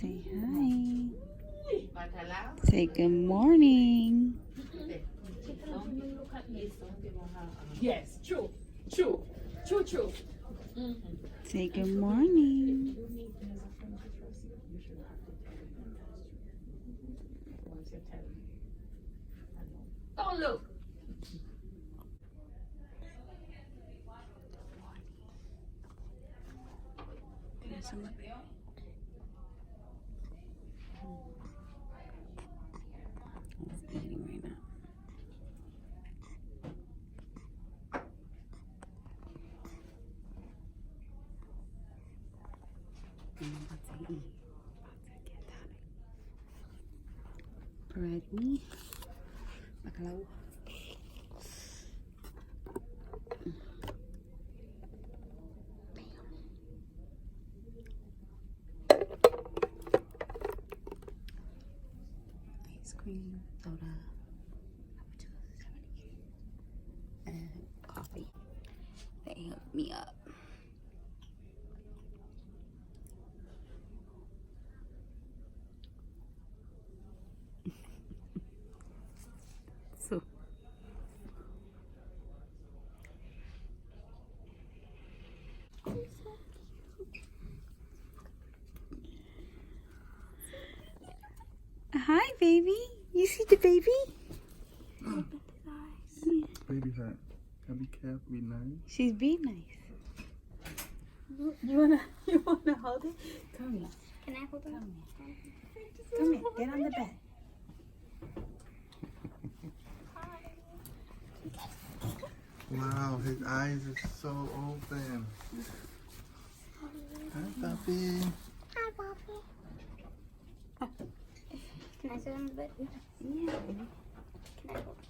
Say hi. Say good morning. Yes, true. Say good morning. Don't look. He's eating right now. I'm about to eat. About to get down. Bread me. Bacalao. Ice cream, soda, and coffee. They hooked me up. So hi, baby. You see the baby? Baby hat. Gotta be careful, be nice. She's being nice. You wanna hold it? Come here. Can I hold it? Come here. Get on the bed. Wow, his eyes are so open. Hi, puppy. Hi, Poppy. Can I sit on the bed? Yeah. Can I hold it?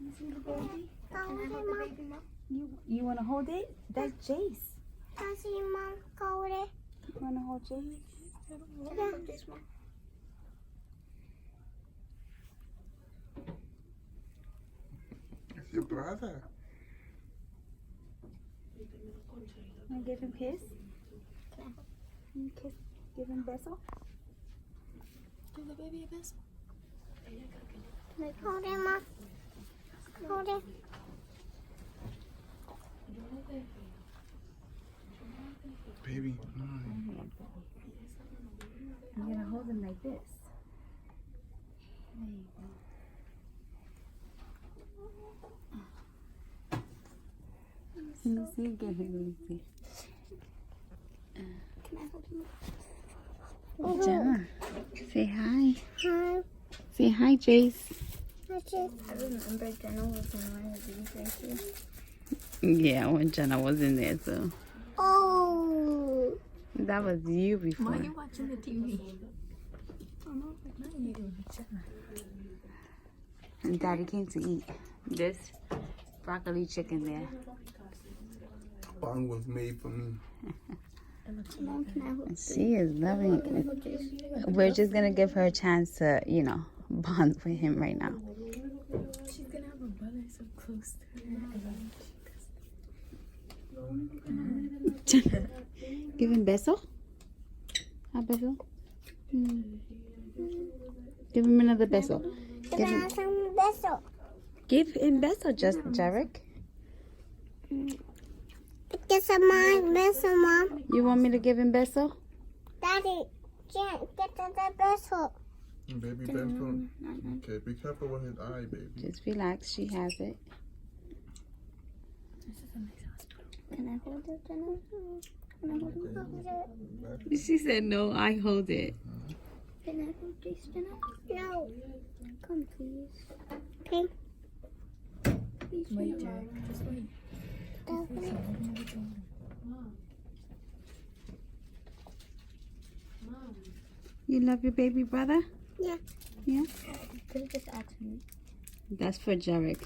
You see the baby? Can I hold the baby, Mom? You wanna hold it? That's Jace. Can I see Mom hold it? You wanna hold Jace? Can I hold this one? It's your brother. Wanna give him a kiss? Can I Kiss. Give him a beso. Give the baby a beso. hold it, Mom? Hold it. Baby, hi. You're gonna hold him like this. There you go. Let me see. Get him. Let me see. Can I hold him? Jenna, say hi. Hi. Say hi, Jace. I remember Jenna was in one of these right here. Yeah, when Jenna was in there, so Oh. that was you before. Why are you watching the TV? Oh, no, not you. Jenna. And Daddy came to eat this broccoli chicken there. Bong was made for me. Mom, can I hold She is loving Can I it. hold this? We're just gonna give her a chance to, bond with him right now. She's gonna have a brother so close to her. Give him beso. A beso. Give him another beso. Can I have some beso? Give him beso, just Jarek. Get some beso, Mom. You want me to give him beso? Daddy, get the beso. Baby, bedroom. Okay, be careful with his eye, baby. Just relax. She has it. This is a nice hospital. Can I hold it, Jenna? Can I hold it? She said no. I hold it. Can I hold this, Jenna? No. Come, please. Okay. Please, Wait, Jenna. Jack. Just wait. You love your baby brother? Yeah. Yeah. Could have just asked me. That's for Jarek.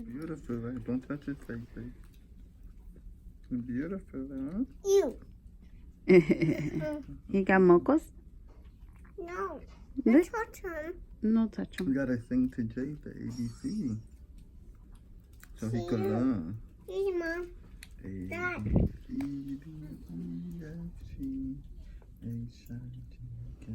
Beautiful, right? Don't touch his face, baby. Beautiful, huh? You. He got mocos? No. Look. Touch him. No touch You him. gotta sing to Jace the ABC. So he can learn. Here's Mom. A, Dad. B, C, D, E, F, G, H, I, J, K,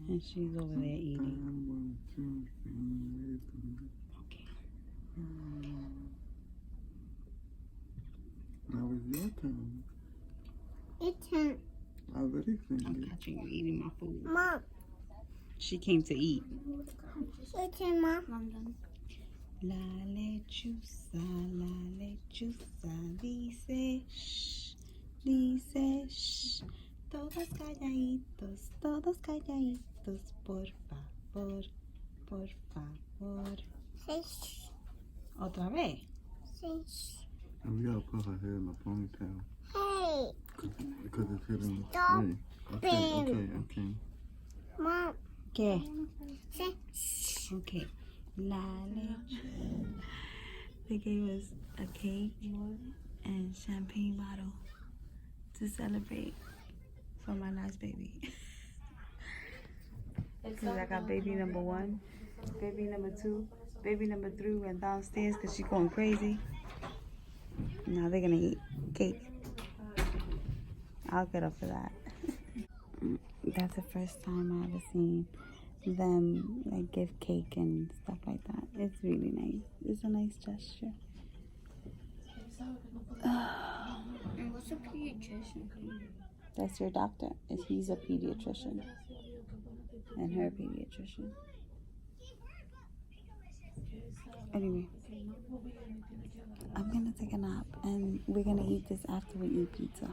And she's over there eating. Okay. Now it's your turn. It's him. I already finished I'm it. catching you eating my food. Mom. She came to eat. It's him, Mom. La lechuza, dice shh, dice shh. Todos calladitos, por favor, por favor. Fish. Otra vez. Fish. And we gotta put her hair in a ponytail. Hey. Because it's hitting the Stop way. Okay. Mom. ¿Qué? Fish. Okay. La lechuza. They gave us a cake and champagne bottle to celebrate for my last baby. Because I got baby number 1, baby number 2, baby number 3 went downstairs because she's going crazy. Now they're going to eat cake. I'll get up for that. That's the first time I've ever seen them like give cake and stuff like that. It's really nice. It's a nice gesture. And what's a pediatrician? That's your doctor. He's a pediatrician. And her pediatrician. Anyway, I'm gonna take a nap and we're gonna eat this after we eat pizza.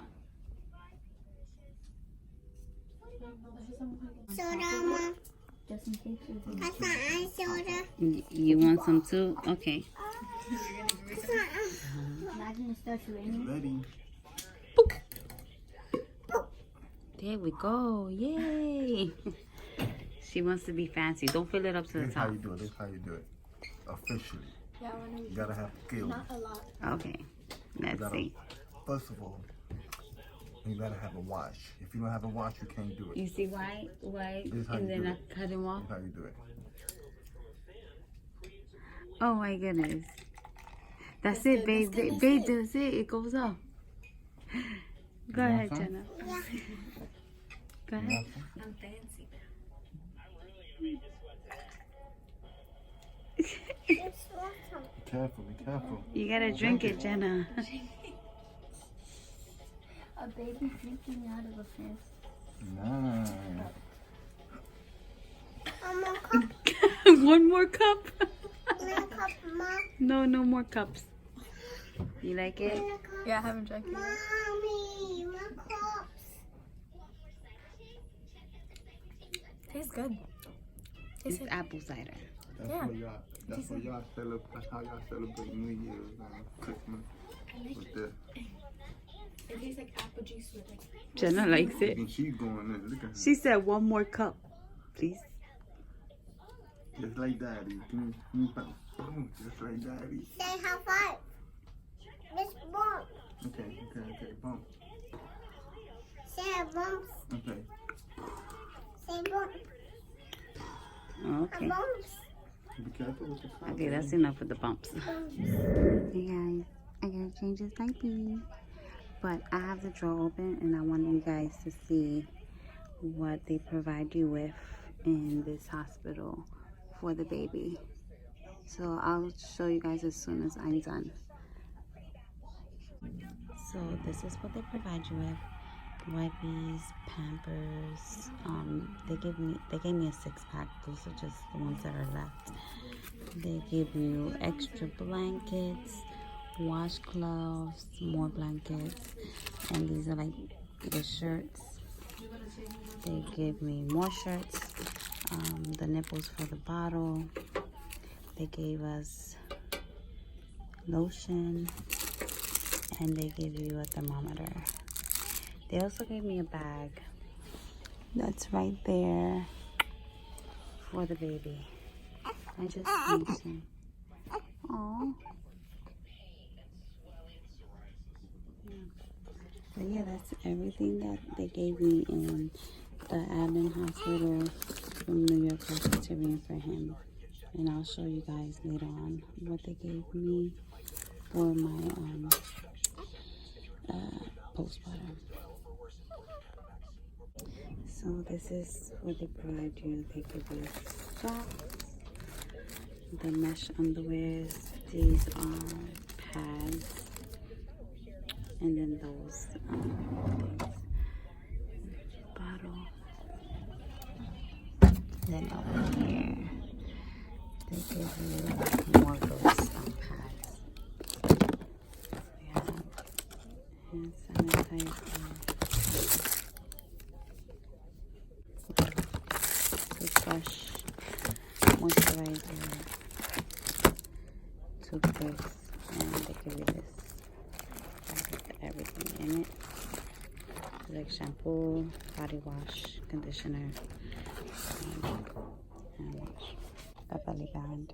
Soda, Mom. Just in case I thought I soda. You want some too? Okay. Imagine it starts raining. Ready? There we go. Yay. She wants to be fancy. Don't fill it up to the This is how top. you do it. This is how you do it. Officially. Yeah, when You gotta have skills. not a lot. Okay. Let's see. First of all, you gotta have a watch. If you don't have a watch, you can't do it. You see why? This is how And you then do I it. cut him off. That's how you do it. Oh my goodness. That's it, babe. Babe, that's it. It goes up. Go You ahead, want some? Jenna. Go ahead. I'm fancy. It's awesome. Be careful. You gotta drink it, Jenna. A baby drinking out of a fence. Nice. One more cup. Cup, Mom. No more cups. You like it? Yeah, I haven't drank it yet. Mommy, my cups. Tastes good. It's apple cider. That's Yeah. what y'all. That's what y'all celebrate. That's how y'all celebrate New Year's and Christmas with this. It tastes like apple juice with like. Jenna likes it. And she's going in. Look at her. She said one more cup, please. Just like daddy. Boom. Just like daddy. Say high five. Miss Bump. Okay. Bump. Say bumps. Okay. Say bump. Okay. Bumps. Be careful with the cup. Okay, that's enough with the bumps. Hey guys, I gotta change this diaper. But I have the drawer open and I want you guys to see what they provide you with in this hospital for the baby. So I'll show you guys as soon as I'm done. So this is what they provide you with. Wipes, Pampers. They gave me a 6-pack. Those are just the ones that are left. They give you extra blankets, washcloths, more blankets, and these are like the shirts. They give me more shirts, the nipples for the bottle. They gave us lotion, and they give you a thermometer. They also gave me a bag that's right there for the baby. I just changed him. Aww. So yeah, that's everything that they gave me in the Admin Hospital from New York Presbyterian for him. And I'll show you guys later on what they gave me for my postpartum. So this is what they provide you. They give you socks, the mesh underwears. These are pads, and then those things. Bottle. Then over here, they give you more of those pads. We have hand sanitizer, toothbrush, moisturizer, toothpaste, and they give you this with everything in it. Like shampoo, body wash, conditioner, and wash. A belly band,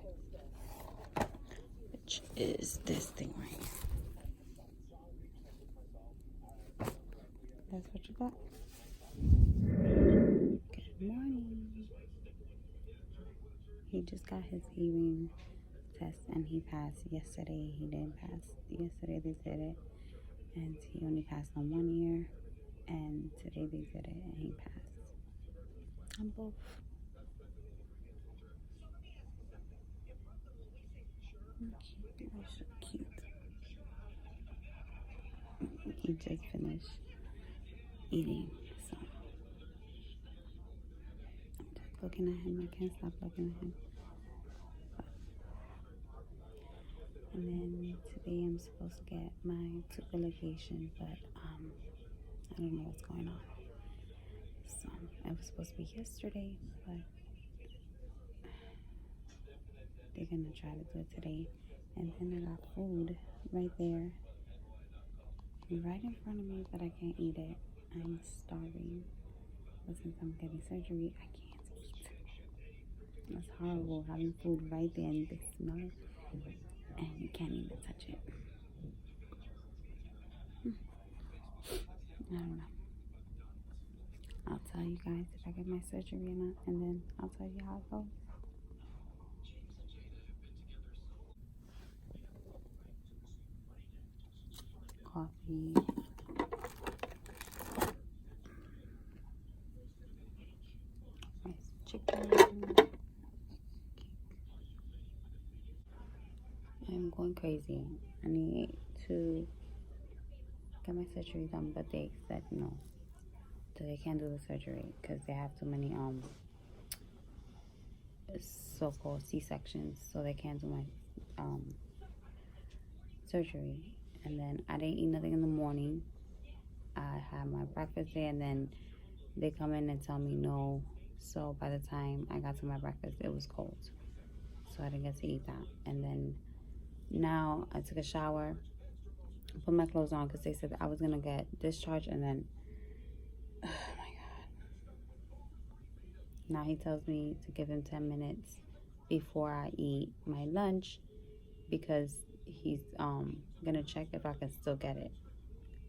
which is this thing right here. That's what you got. Good morning. He just got his hearing test and he passed yesterday. He didn't pass. Yesterday they did it and he only passed on 1 ear. And today they did it and he passed on both. Cute. Oh, so cute. He just finished eating, so I'm just looking at him. I can't stop looking at him. And then today I'm supposed to get my tooth litigation, but I don't know what's going on. So it was supposed to be yesterday, but they're gonna try to do it today. And then I got food right there, right in front of me, but I can't eat it. I'm starving. But since I'm getting surgery, I can't eat. It's horrible having food right there and the smell, and you can't even touch it. I don't know. I'll tell you guys if I get my surgery or not, and then I'll tell you how it goes. Coffee. Rice, chicken. I'm going crazy. I need to get my surgery done, but they said no. So they can't do the surgery because they have too many so-called C-sections, so they can't do my surgery. And then I didn't eat nothing in the morning. I had my breakfast there, and then they come in and tell me no. So by the time I got to my breakfast, it was cold, so I didn't get to eat that. And then now I took a shower, put my clothes on because they said that I was gonna get discharged, and then oh my god, now he tells me to give him 10 minutes before I eat my lunch because he's gonna check if I can still get it.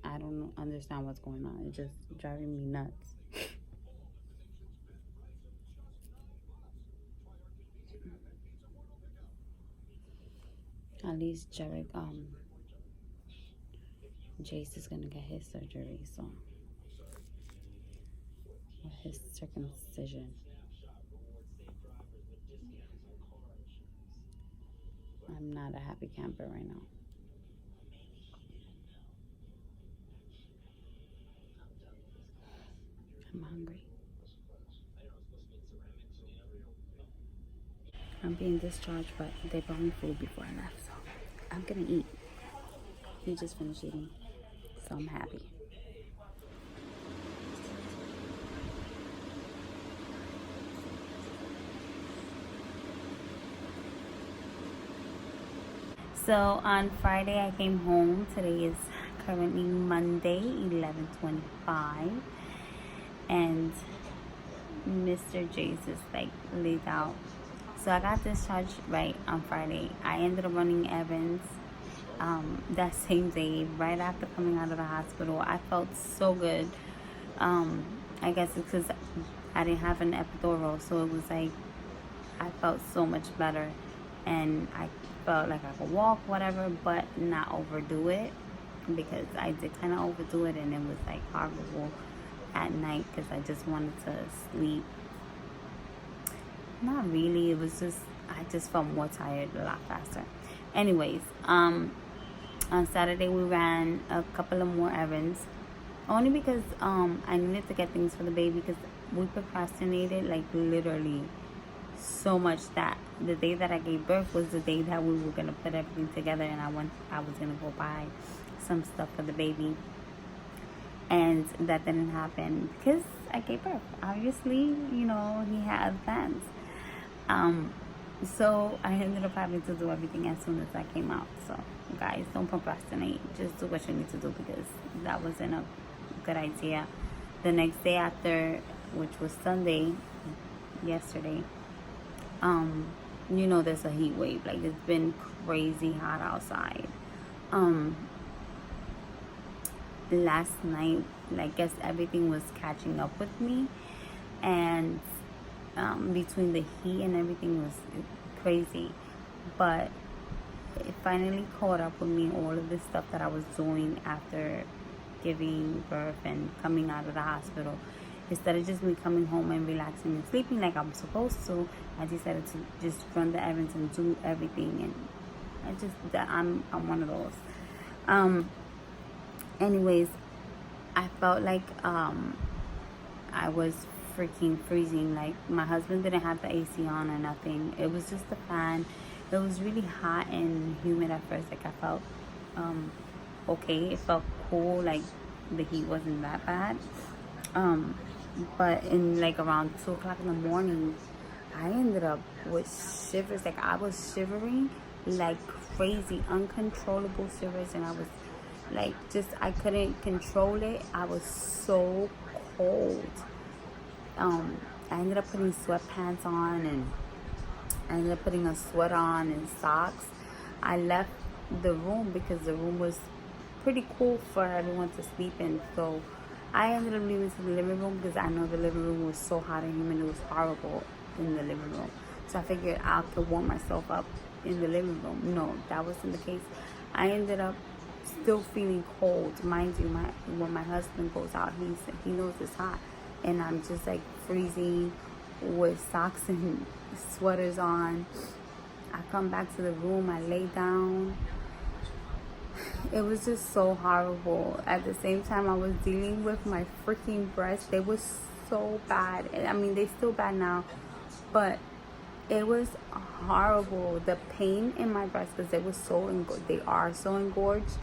I don't understand what's going on. It's just driving me nuts. At least Jace is gonna get his surgery, so his circumcision. I'm not a happy camper right now. I'm hungry. I'm being discharged, but they brought me food before I left, so I'm gonna eat. He just finished eating, so I'm happy. So on Friday I came home. Today is currently Monday, 11:25, and Mr. Jace is like laid out. So I got discharged right on Friday. I ended up running errands that same day, right after coming out of the hospital. I felt so good. I guess it's because I didn't have an epidural, so it was like I felt so much better, and I felt like I could walk, whatever, but not overdo it, because I did kind of overdo it, and it was like horrible at night because I just wanted to sleep. Not really, it was just I just felt more tired a lot faster. Anyways, on Saturday we ran a couple of more errands, only because I needed to get things for the baby, because we procrastinated like literally so much that the day that I gave birth was the day that we were gonna put everything together, and I was gonna go buy some stuff for the baby, and that didn't happen because I gave birth. Obviously, you know, he had plans. So I ended up having to do everything as soon as I came out. So guys, don't procrastinate. Just do what you need to do, because that wasn't a good idea. The next day after, which was Sunday, yesterday, you know, there's a heat wave. Like, it's been crazy hot outside. Last night, I guess everything was catching up with me, and between the heat and everything was crazy, but it finally caught up with me, all of this stuff that I was doing after giving birth and coming out of the hospital. Instead of just me coming home and relaxing and sleeping like I'm supposed to, I decided to just run the errands and do everything, and I'm one of those. Anyways, I felt like I was freaking freezing. Like, my husband didn't have the AC on or nothing. It was just the fan. It was really hot and humid at first. Like, I felt okay. It felt cool. Like, the heat wasn't that bad. But in like around 2 o'clock in the morning, I ended up with shivers. Like, I was shivering like crazy, uncontrollable shivers, and I was like, I couldn't control it. I was so cold. I ended up putting sweatpants on, and I ended up putting a sweater on and socks. I left the room because the room was pretty cool for everyone to sleep in. So I ended up leaving to the living room, because I know the living room was so hot and humid. It was horrible in the living room. So I figured I could warm myself up in the living room. No, that wasn't the case. I ended up still feeling cold. Mind you, when my husband goes out, he knows it's hot, and I'm just like freezing with socks and sweaters on. I come back to the room, I lay down. It was just so horrible. At the same time, I was dealing with my freaking breasts. They were so bad. I mean, they're still bad now, but it was horrible. The pain in my breasts, because they are so engorged,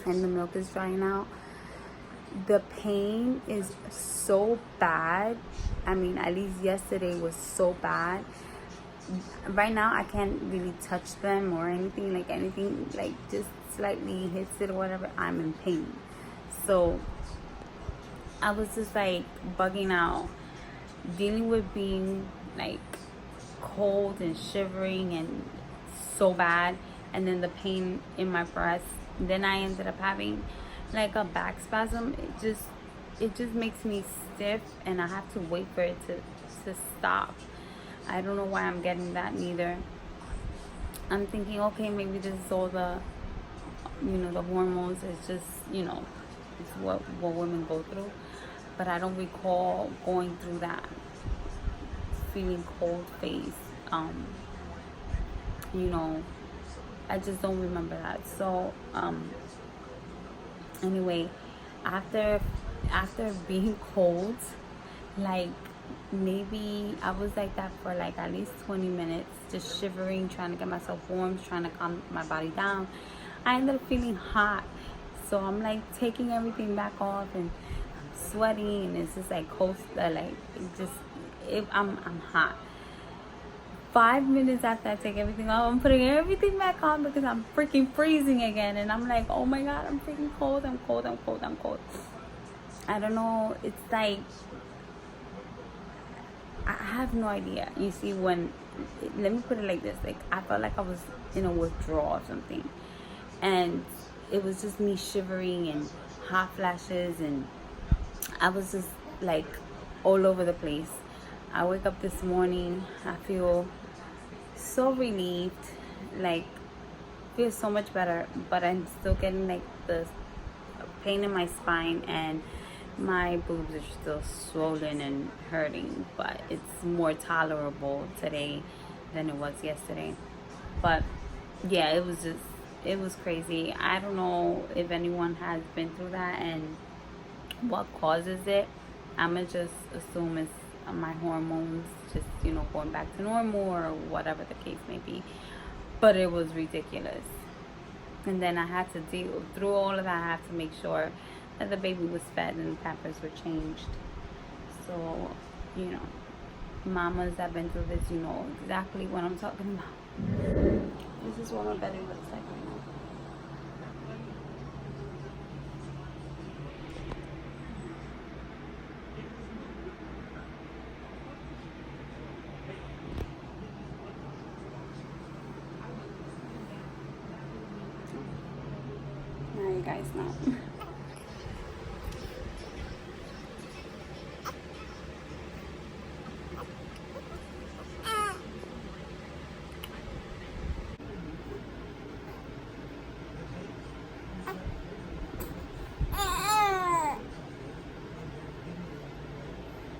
and the milk is drying out. The pain is so bad. I mean, at least yesterday was so bad. Right now, I can't really touch them or anything, like just slightly hits it or whatever. I'm in pain. So I was just like bugging out, dealing with being like cold and shivering and so bad, and then the pain in my breast. Then I ended up having like a back spasm. It just makes me stiff, and I have to wait for it to stop. I don't know why I'm getting that neither. I'm thinking, okay, maybe this is all the hormones. It's just, it's what women go through. But I don't recall going through that feeling cold phase. I just don't remember that. So, anyway, after being cold, like, maybe I was like that for like at least 20 minutes, just shivering, trying to get myself warm, trying to calm my body down. I ended up feeling hot, so I'm like taking everything back off, and I'm sweating, and it's just like cold, I'm hot. 5 minutes after I take everything off, I'm putting everything back on because I'm freaking freezing again, and I'm like, oh my god, I'm freaking cold. I'm cold. I don't know. It's like, I have no idea. You see, let me put it like this. Like, I felt like I was in a withdrawal or something. And it was just me shivering and hot flashes. And I was just like all over the place. I wake up this morning. I feel so relieved. like feels so much better, but I'm still getting like the pain in my spine, and my boobs are still swollen and hurting, but it's more tolerable today than it was yesterday. But yeah, it was crazy. I don't know if anyone has been through that and what causes it. I'ma just assume it's my hormones just, going back to normal or whatever the case may be. But it was ridiculous. And then I had to deal through all of that. I had to make sure that the baby was fed and the pampers were changed. So, mamas that been through this, you know exactly what I'm talking about. This is what my belly looks like right now. Now you guys know.